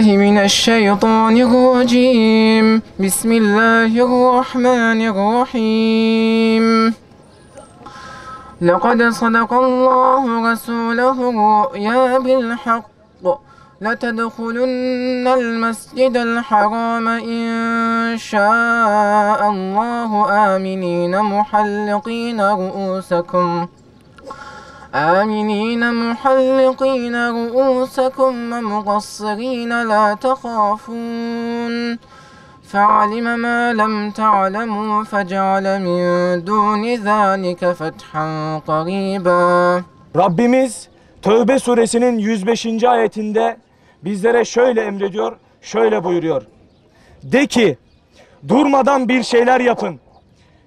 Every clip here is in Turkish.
من الشيطان الرجيم بسم الله الرحمن الرحيم لقد صدق الله رسوله الرؤيا بالحق لتدخلن المسجد الحرام إن شاء الله آمنين محلقين رؤوسكم ومقصرين لا تخافون فعلم ما لم تعلموا فجعل من دون ذلك فتحا قريبا. Rabbimiz Tövbe suresinin 105. ayetinde bizlere şöyle emrediyor, şöyle buyuruyor. De ki, durmadan bir şeyler yapın.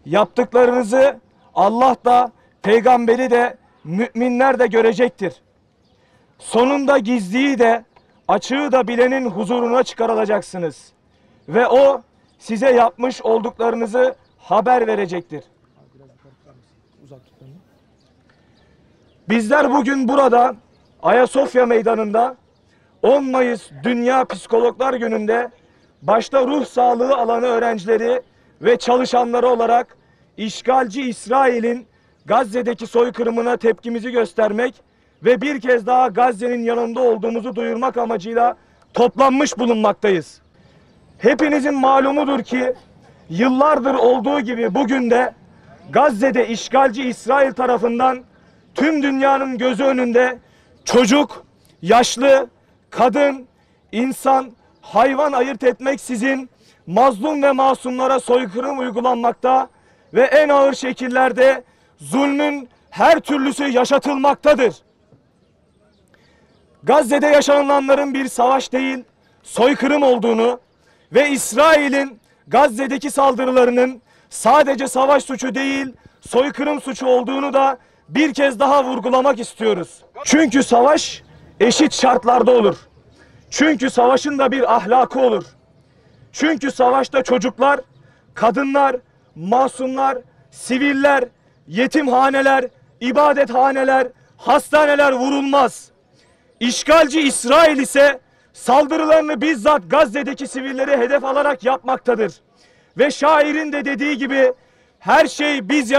Yaptıklarınızı Allah da, peygamberi de, müminler de görecektir. Sonunda gizliyi de, açığı da bilenin huzuruna çıkarılacaksınız. Ve o size yapmış olduklarınızı haber verecektir. Bizler bugün burada Ayasofya Meydanı'nda 10 Mayıs Dünya Psikologlar Günü'nde başta ruh sağlığı alanı öğrencileri ve çalışanları olarak işgalci İsrail'in Gazze'deki soykırımına tepkimizi göstermek ve bir kez daha Gazze'nin yanında olduğumuzu duyurmak amacıyla toplanmış bulunmaktayız. Hepinizin malumudur ki yıllardır olduğu gibi bugün de Gazze'de işgalci İsrail tarafından tüm dünyanın gözü önünde çocuk, yaşlı, kadın, insan, hayvan ayırt etmeksizin mazlum ve masumlara soykırım uygulanmakta ve en ağır şekillerde zulmün her türlüsü yaşatılmaktadır. Gazze'de yaşananların bir savaş değil, soykırım olduğunu ve İsrail'in Gazze'deki saldırılarının sadece savaş suçu değil, soykırım suçu olduğunu da bir kez daha vurgulamak istiyoruz. Çünkü savaş eşit şartlarda olur. Çünkü savaşın da bir ahlakı olur. Çünkü savaşta çocuklar, kadınlar, masumlar, siviller, yetimhaneler, ibadethaneler, hastaneler vurulmaz. İşgalci İsrail ise saldırılarını bizzat Gazze'deki sivilleri hedef alarak yapmaktadır. Ve şairin de dediği gibi her şey biz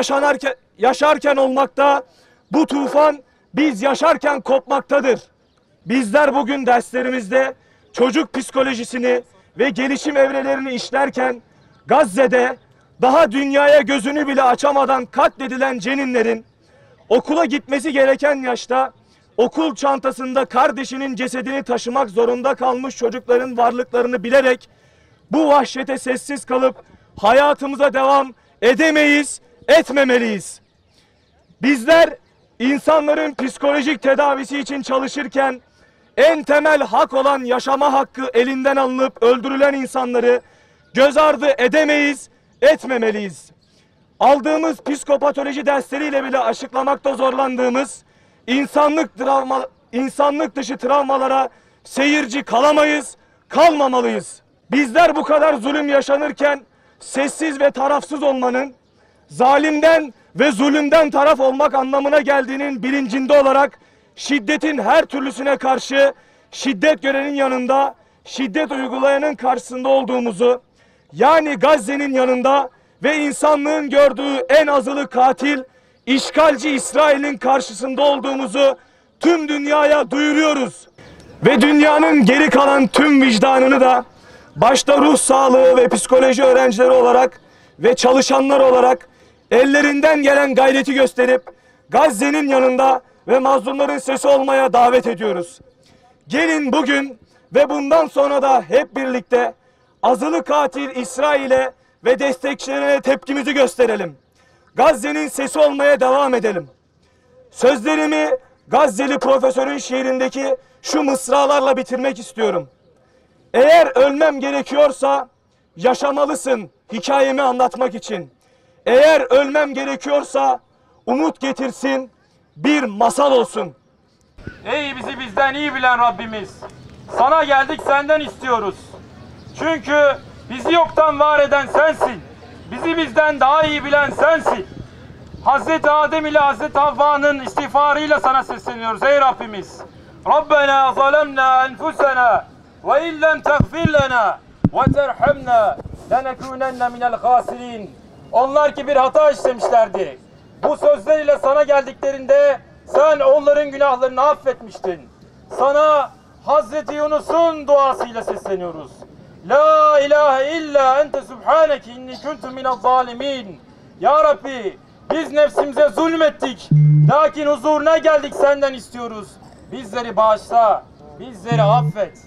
yaşarken olmakta, bu tufan biz yaşarken kopmaktadır. Bizler bugün derslerimizde çocuk psikolojisini ve gelişim evrelerini işlerken Gazze'de daha dünyaya gözünü bile açamadan katledilen ceninlerin okula gitmesi gereken yaşta okul çantasında kardeşinin cesedini taşımak zorunda kalmış çocukların varlıklarını bilerek bu vahşete sessiz kalıp hayatımıza devam edemeyiz, etmemeliyiz. Bizler insanların psikolojik tedavisi için çalışırken en temel hak olan yaşama hakkı elinden alınıp öldürülen insanları göz ardı edemeyiz, etmemeliyiz. Aldığımız psikopatoloji dersleriyle bile açıklamakta zorlandığımız insanlık dışı travmalara seyirci kalamayız, kalmamalıyız. Bizler bu kadar zulüm yaşanırken sessiz ve tarafsız olmanın zalimden ve zulümden taraf olmak anlamına geldiğinin bilincinde olarak şiddetin her türlüsüne karşı şiddet görenin yanında, şiddet uygulayanın karşısında olduğumuzu, yani Gazze'nin yanında ve insanlığın gördüğü en azılı katil işgalci İsrail'in karşısında olduğumuzu tüm dünyaya duyuruyoruz. Ve dünyanın geri kalan tüm vicdanını da başta ruh sağlığı ve psikoloji öğrencileri olarak ve çalışanlar olarak ellerinden gelen gayreti gösterip Gazze'nin yanında ve mazlumların sesi olmaya davet ediyoruz. Gelin bugün ve bundan sonra da hep birlikte azılı katil İsrail'e ve destekçilerine tepkimizi gösterelim. Gazze'nin sesi olmaya devam edelim. Sözlerimi Gazze'li profesörün şiirindeki şu mısralarla bitirmek istiyorum. Eğer ölmem gerekiyorsa yaşamalısın hikayemi anlatmak için. Eğer ölmem gerekiyorsa umut getirsin, bir masal olsun. Ey bizi bizden iyi bilen Rabbimiz! Sana geldik, senden istiyoruz. Çünkü bizi yoktan var eden sensin. Bizi bizden daha iyi bilen sensin. Hazreti Adem ile Hazreti Havva'nın istiğfarıyla sana sesleniyoruz ey Rabbimiz. Rabbena zalemna enfusena ve illem teğfir lena ve terhamna lenekunenne minel hasirin. Onlar ki bir hata işlemişlerdi. Bu sözleriyle sana geldiklerinde sen onların günahlarını affetmiştin. Sana Hazreti Yunus'un duasıyla sesleniyoruz. La ilahe illa ente subhaneke inni kuntu minel zalimin. Ya Rabbi, biz nefsimize zulmettik. Lakin huzuruna geldik, senden istiyoruz. Bizleri bağışla, bizleri affet.